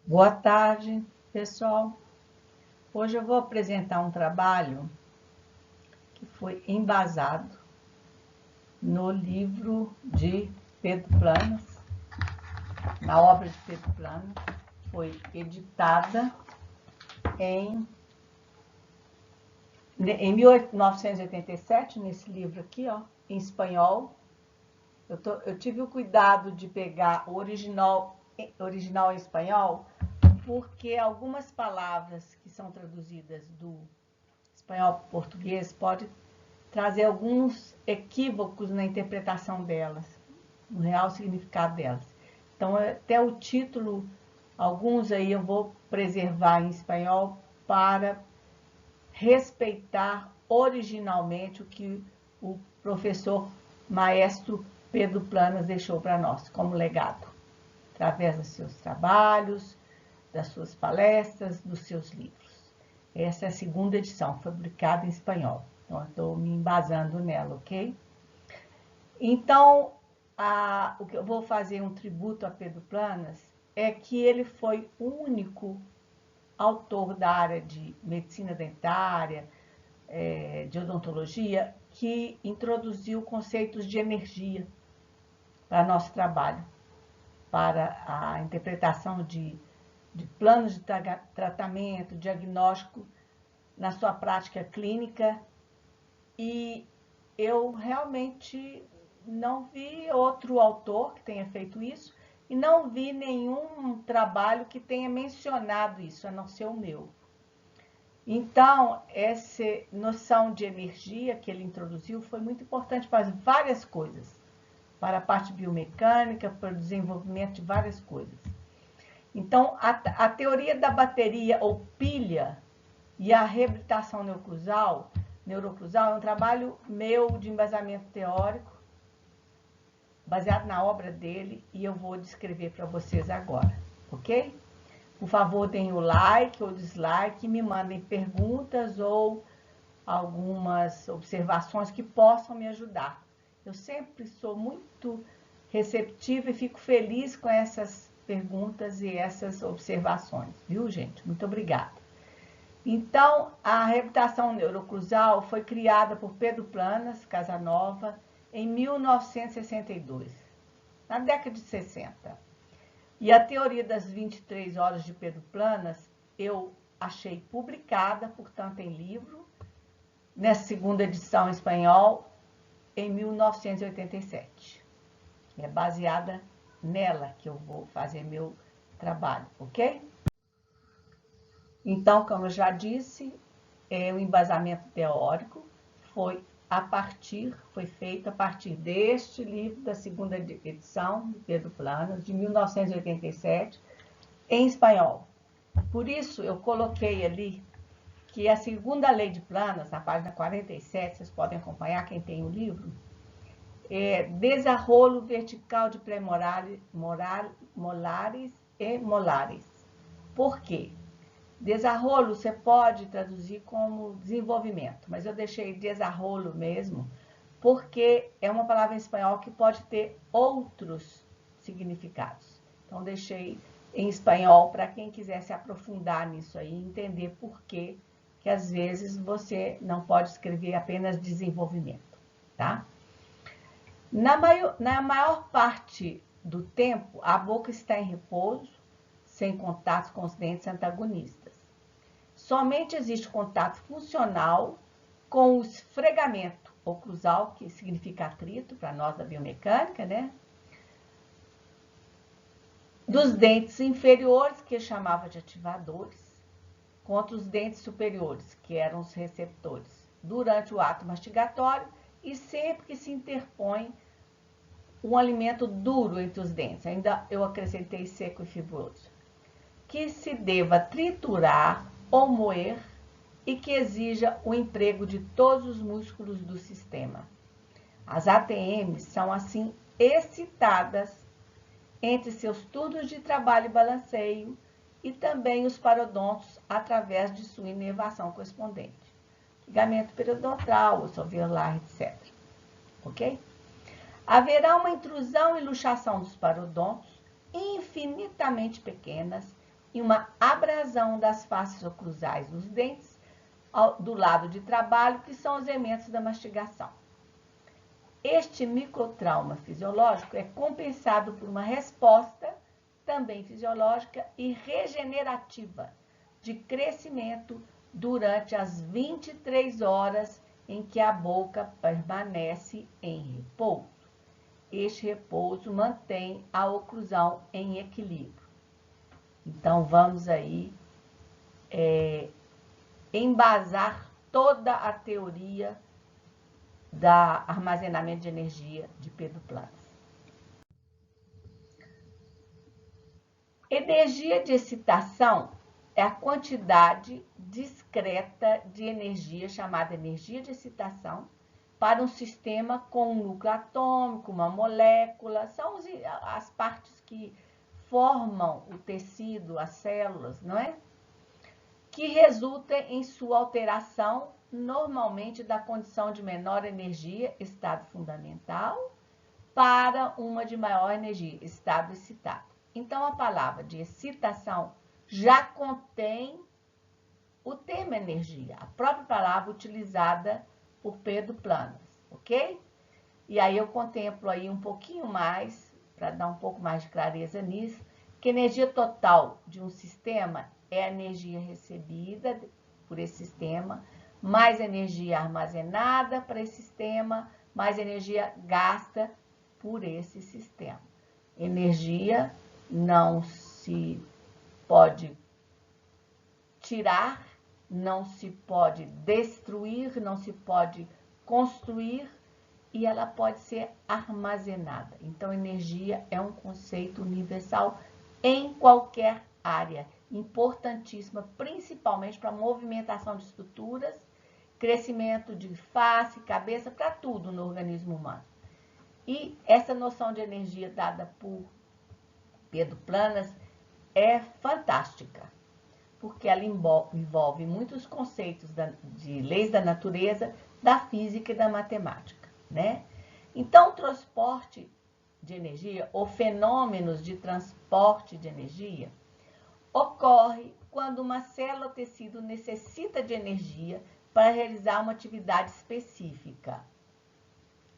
Boa tarde, pessoal. Hoje eu vou apresentar um trabalho que foi embasado no livro de Pedro Planas, na obra de Pedro Planas, foi editada em 1987, nesse livro aqui, ó, em espanhol. Eu tive o cuidado de pegar o original em espanhol, porque algumas palavras que são traduzidas do espanhol para o português podem trazer alguns equívocos na interpretação delas, no real significado delas. Então, até o título, alguns aí eu vou preservar em espanhol para respeitar originalmente o que o professor maestro Pedro Planas deixou para nós como legado, através dos seus trabalhos, das suas palestras, dos seus livros. Essa é a segunda edição, foi publicada em espanhol. Então, eu estou me embasando nela, ok? Então, o que eu vou fazer um tributo a Pedro Planas é que ele foi o único autor da área de medicina dentária, de odontologia, que introduziu conceitos de energia para nosso trabalho, para a interpretação de planos de tratamento, diagnóstico na sua prática clínica. E eu realmente não vi outro autor que tenha feito isso e não vi nenhum trabalho que tenha mencionado isso, a não ser o meu. Então, essa noção de energia que ele introduziu foi muito importante para várias coisas, para a parte biomecânica, para o desenvolvimento de várias coisas. Então, a teoria da bateria ou pilha e a reabilitação neurocruzal é um trabalho meu de embasamento teórico, baseado na obra dele, e eu vou descrever para vocês agora, ok? Por favor, deem o like ou dislike, me mandem perguntas ou algumas observações que possam me ajudar. Eu sempre sou muito receptiva e fico feliz com essas perguntas e essas observações, viu, gente? Muito obrigada. Então, a reabilitação neurocruzal foi criada por Pedro Planas Casanova em 1962, na década de 60. E a teoria das 23 horas de Pedro Planas eu achei publicada, portanto, em livro, nessa segunda edição em espanhol, em 1987. É baseada nela que eu vou fazer meu trabalho, ok? Então, como eu já disse, o embasamento teórico foi feito a partir deste livro da segunda edição de Pedro Planas, de 1987, em espanhol. Por isso, eu coloquei ali que a segunda lei de Planas, na página 47, vocês podem acompanhar quem tem o livro, é desarrolo vertical de pré-molares e molares. Por quê? Desarrolo você pode traduzir como desenvolvimento, mas eu deixei desarrolo mesmo, porque é uma palavra em espanhol que pode ter outros significados. Então, deixei em espanhol para quem quiser se aprofundar nisso aí, entender por que às vezes você não pode escrever apenas desenvolvimento, tá? Na maior parte do tempo, a boca está em repouso, sem contatos com os dentes antagonistas. Somente existe contato funcional com o esfregamento oclusal, que significa atrito para nós da biomecânica, né? Dos dentes inferiores, que chamava de ativadores, contra os dentes superiores, que eram os receptores, durante o ato mastigatório e sempre que se interpõe um alimento duro entre os dentes. Ainda eu acrescentei seco e fibroso. Que se deva triturar ou moer e que exija o emprego de todos os músculos do sistema. As ATMs são assim excitadas entre seus turnos de trabalho e balanceio e também os parodontos através de sua inervação correspondente. Ligamento periodontal, osso alveolar, etc. Ok? Haverá uma intrusão e luxação dos parodontos infinitamente pequenas e uma abrasão das faces oclusais dos dentes do lado de trabalho, que são os elementos da mastigação. Este microtrauma fisiológico é compensado por uma resposta também fisiológica e regenerativa de crescimento durante as 23 horas em que a boca permanece em repouso. Este repouso mantém a oclusão em equilíbrio. Então, vamos aí embasar toda a teoria da armazenamento de energia de Pedro Planas. Energia de excitação é a quantidade discreta de energia, chamada energia de excitação, para um sistema com um núcleo atômico, uma molécula, são as partes que formam o tecido, as células, não é? Que resulta em sua alteração, normalmente da condição de menor energia, estado fundamental, para uma de maior energia, estado excitado. Então, a palavra de excitação já contém o termo energia, a própria palavra utilizada por Pedro Planas, ok? E aí eu contemplo aí um pouquinho mais, para dar um pouco mais de clareza nisso, que a energia total de um sistema é a energia recebida por esse sistema, mais energia armazenada para esse sistema, mais energia gasta por esse sistema. Energia não se pode tirar, não se pode destruir, não se pode construir e ela pode ser armazenada. Então, energia é um conceito universal em qualquer área, importantíssima, principalmente para a movimentação de estruturas, crescimento de face, cabeça, para tudo no organismo humano. E essa noção de energia dada por Pedro Planas é fantástica, porque ela envolve muitos conceitos de leis da natureza, da física e da matemática, né? Então, o transporte de energia, ou fenômenos de transporte de energia, ocorre quando uma célula ou tecido necessita de energia para realizar uma atividade específica.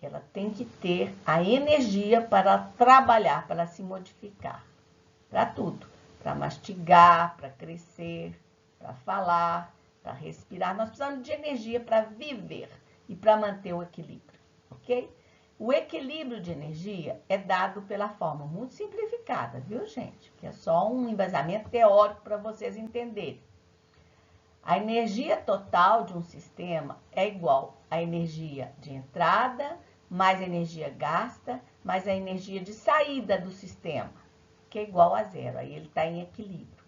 Ela tem que ter a energia para trabalhar, para se modificar, para tudo. Para mastigar, para crescer, para falar, para respirar. Nós precisamos de energia para viver e para manter o equilíbrio, ok? O equilíbrio de energia é dado pela forma muito simplificada, viu, gente? Que é só um embasamento teórico para vocês entenderem. A energia total de um sistema é igual à energia de entrada, mais a energia gasta, mais a energia de saída do sistema, que é igual a zero. Aí ele está em equilíbrio.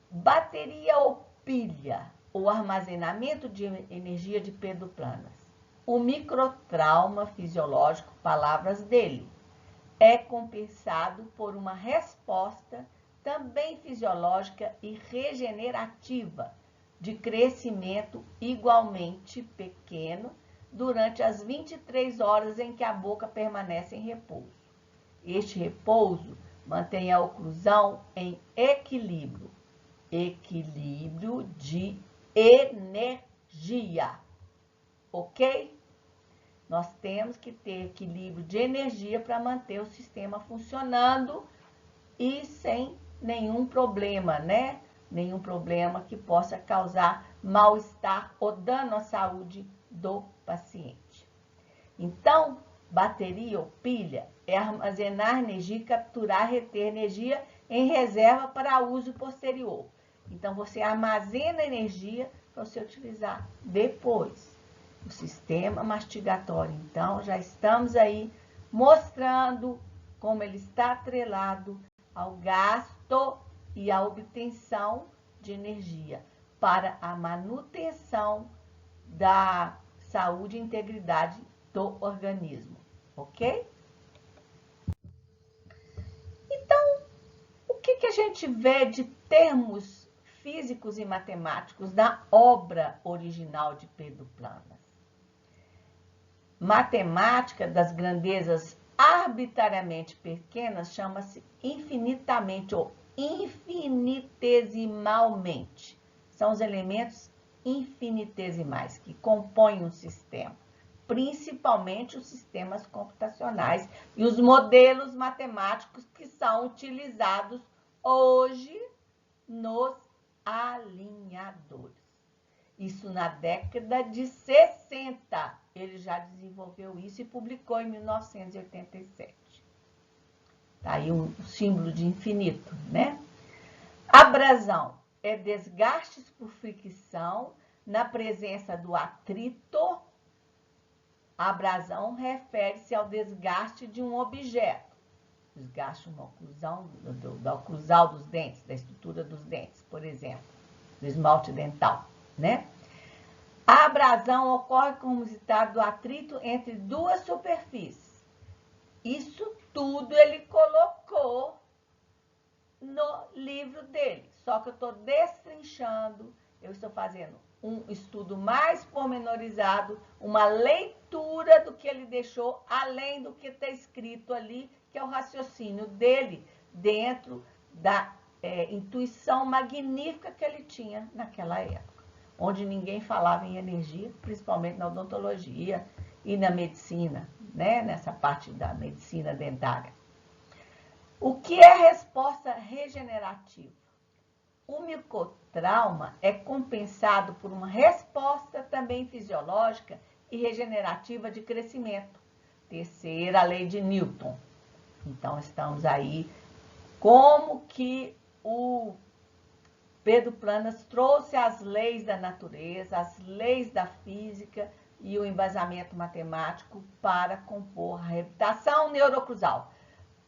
Bateria ou pilha, o armazenamento de energia de Pedro Planas. O microtrauma fisiológico, palavras dele, é compensado por uma resposta também fisiológica e regenerativa de crescimento igualmente pequeno durante as 23 horas em que a boca permanece em repouso. Este repouso mantém a oclusão em equilíbrio, equilíbrio de energia, ok? Nós temos que ter equilíbrio de energia para manter o sistema funcionando e sem nenhum problema, né? Nenhum problema que possa causar mal-estar ou dano à saúde do paciente. Então, bateria ou pilha é armazenar energia e capturar, reter energia em reserva para uso posterior. Então, você armazena energia para você utilizar depois. O sistema mastigatório, então, já estamos aí mostrando como ele está atrelado ao gasto e à obtenção de energia para a manutenção da saúde e integridade do organismo, ok? Então, o que a gente vê de termos físicos e matemáticos na obra original de Pedro Planas? Matemática das grandezas arbitrariamente pequenas chama-se infinitamente ou infinitesimalmente. São os elementos infinitesimais que compõem um sistema, principalmente os sistemas computacionais e os modelos matemáticos que são utilizados hoje nos alinhadores. Isso na década de 60. Ele já desenvolveu isso e publicou em 1987. Tá aí um símbolo de infinito, né? Abrasão é desgastes por fricção na presença do atrito. A abrasão refere-se ao desgaste de um objeto. Desgaste uma oclusão, da oclusal dos dentes, da estrutura dos dentes, por exemplo, do esmalte dental, né? A abrasão ocorre como resultado do atrito entre duas superfícies. Isso tudo ele colocou no livro dele. Só que eu estou destrinchando, eu estou fazendo um estudo mais pormenorizado, uma leitura do que ele deixou, além do que está escrito ali, que é o raciocínio dele dentro da intuição magnífica que ele tinha naquela época, onde ninguém falava em energia, principalmente na odontologia e na medicina, né? Nessa parte da medicina dentária. O que é resposta regenerativa? O micotrauma é compensado por uma resposta também fisiológica e regenerativa de crescimento. Terceira lei de Newton. Então, estamos aí como que o Pedro Planas trouxe as leis da natureza, as leis da física e o embasamento matemático para compor a reabilitação neurocruzal.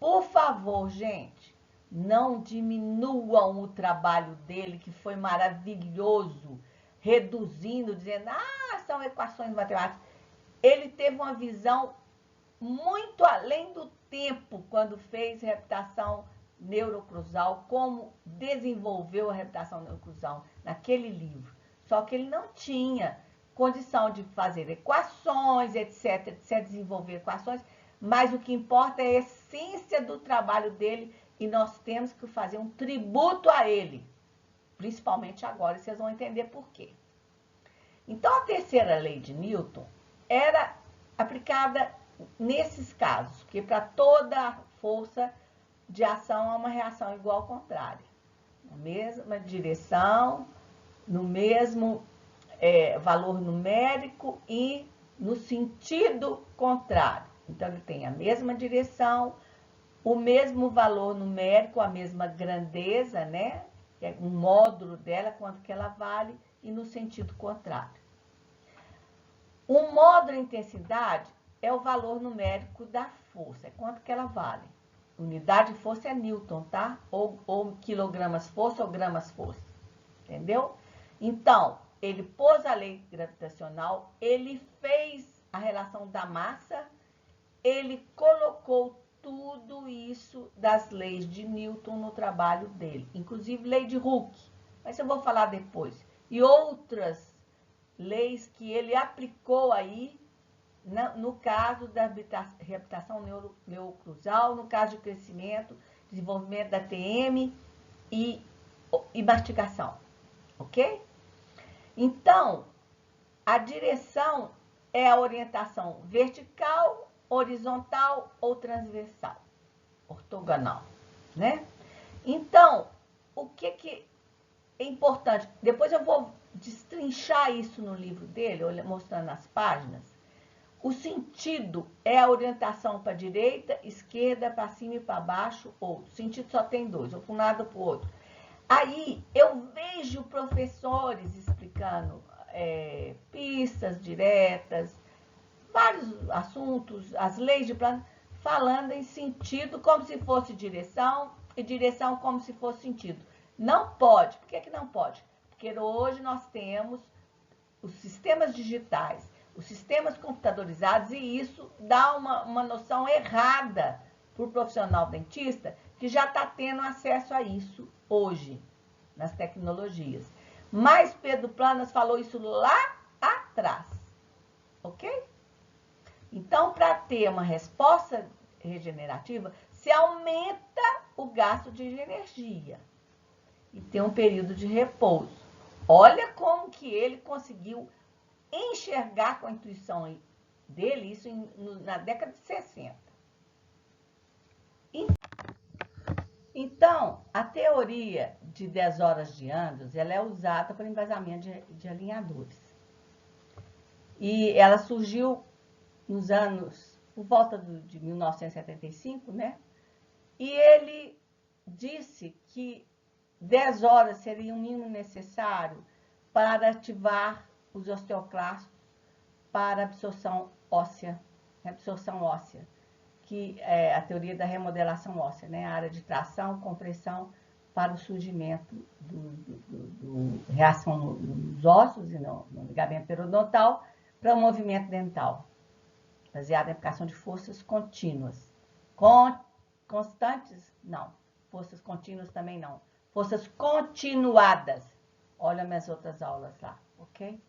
Por favor, gente, não diminuam o trabalho dele, que foi maravilhoso, reduzindo, dizendo, são equações matemáticas. Ele teve uma visão muito além do tempo quando fez reabilitação neurocruzal, como desenvolveu a reabilitação neurocruzal naquele livro. Só que ele não tinha condição de fazer equações, etc., desenvolver equações, mas o que importa é a essência do trabalho dele e nós temos que fazer um tributo a ele, principalmente agora, e vocês vão entender por quê. Então, a terceira lei de Newton era aplicada nesses casos, porque para toda força de ação há uma reação igual ao contrário. Na mesma direção, no mesmo valor numérico e no sentido contrário. Então, ele tem a mesma direção, o mesmo valor numérico, a mesma grandeza, né? Que é um módulo dela, quanto que ela vale, e no sentido contrário. O módulo intensidade é o valor numérico da força, é quanto que ela vale. Unidade de força é Newton, tá? Ou quilogramas força ou gramas força, entendeu? Então, ele pôs a lei gravitacional, ele fez a relação da massa, ele colocou tudo isso das leis de Newton no trabalho dele, inclusive lei de Hooke, mas eu vou falar depois, e outras leis que ele aplicou aí, no caso da reabilitação neurocruzal, no caso de crescimento, desenvolvimento da TM e mastigação, ok? Então, a direção é a orientação vertical, horizontal ou transversal, ortogonal, né? Então, o que é importante? Depois eu vou destrinchar isso no livro dele, mostrando as páginas. O sentido é a orientação para a direita, esquerda, para cima e para baixo, ou o sentido só tem dois, ou para um lado ou para o outro. Aí eu vejo professores explicando pistas diretas, vários assuntos, as leis de plano, falando em sentido como se fosse direção e direção como se fosse sentido. Não pode. Por que não pode? Porque hoje nós temos os sistemas digitais, os sistemas computadorizados, e isso dá uma noção errada para o profissional dentista que já está tendo acesso a isso hoje, nas tecnologias. Mas Pedro Planas falou isso lá atrás, ok? Então, para ter uma resposta regenerativa, se aumenta o gasto de energia e ter um período de repouso. Olha como que ele conseguiu enxergar com a intuição dele isso na década de 60. Então, a teoria de 10 horas de Andrews, ela é usada para embasamento de alinhadores. E ela surgiu nos anos, por volta de 1975, né? E ele disse que 10 horas seria o mínimo necessário para ativar os osteoclastos para absorção óssea, que é a teoria da remodelação óssea, né? A área de tração, compressão para o surgimento do reação nos ossos e no ligamento periodontal para o movimento dental, baseado em aplicação de forças contínuas. Constantes? Não. Forças contínuas também não. Forças continuadas. Olha minhas outras aulas lá, ok?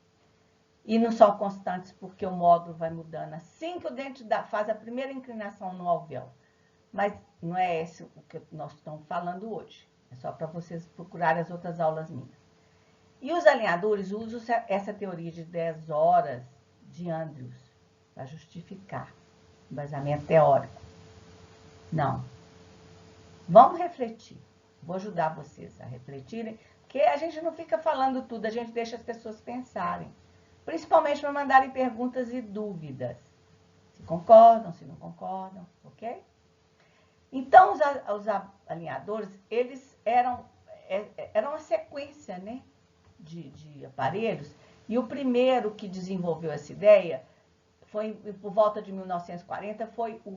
E não são constantes porque o módulo vai mudando assim que o dente faz a primeira inclinação no alvéolo. Mas não é esse o que nós estamos falando hoje. É só para vocês procurarem as outras aulas minhas. E os alinhadores usam essa teoria de 10 horas de Andrews para justificar o embasamento teórico. Não. Vamos refletir. Vou ajudar vocês a refletirem, porque a gente não fica falando tudo, a gente deixa as pessoas pensarem. Principalmente para mandarem perguntas e dúvidas. Se concordam, se não concordam, ok? Então, os alinhadores, eles eram uma sequência, né, de aparelhos. E o primeiro que desenvolveu essa ideia, foi por volta de 1940, foi o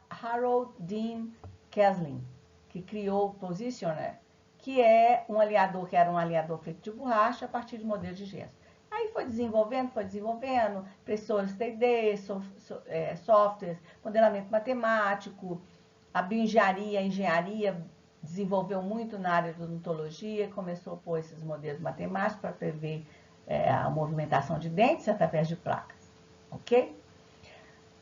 Harold Dean Kesling, que criou o Positioner, que é um alinhador, que era um alinhador feito de borracha a partir de modelos de gesso. Aí foi desenvolvendo, impressores 3D, softwares, modelamento matemático, a bioengenharia, a engenharia desenvolveu muito na área de odontologia, começou a pôr esses modelos matemáticos para prever a movimentação de dentes através de placas, ok?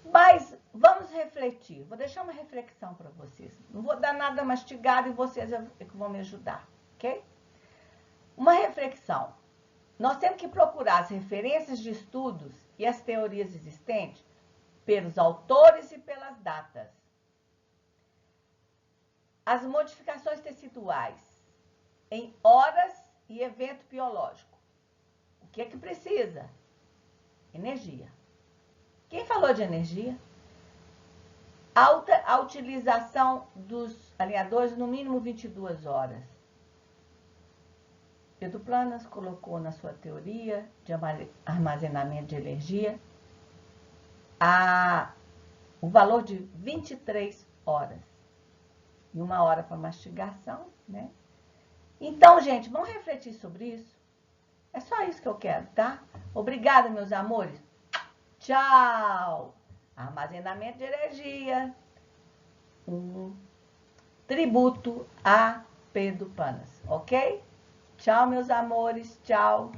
Mas vamos refletir, vou deixar uma reflexão para vocês. Não vou dar nada mastigado e vocês é que vão me ajudar, ok? Uma reflexão. Nós temos que procurar as referências de estudos e as teorias existentes pelos autores e pelas datas. As modificações teciduais em horas e evento biológico. O que é que precisa? Energia. Quem falou de energia? A utilização dos alinhadores no mínimo 22 horas. Pedro Planas colocou na sua teoria de armazenamento de energia o valor de 23 horas. E 1 hora para mastigação, né? Então, gente, vamos refletir sobre isso? É só isso que eu quero, tá? Obrigada, meus amores. Tchau! Armazenamento de energia. Um tributo a Pedro Planas, ok? Tchau, meus amores. Tchau.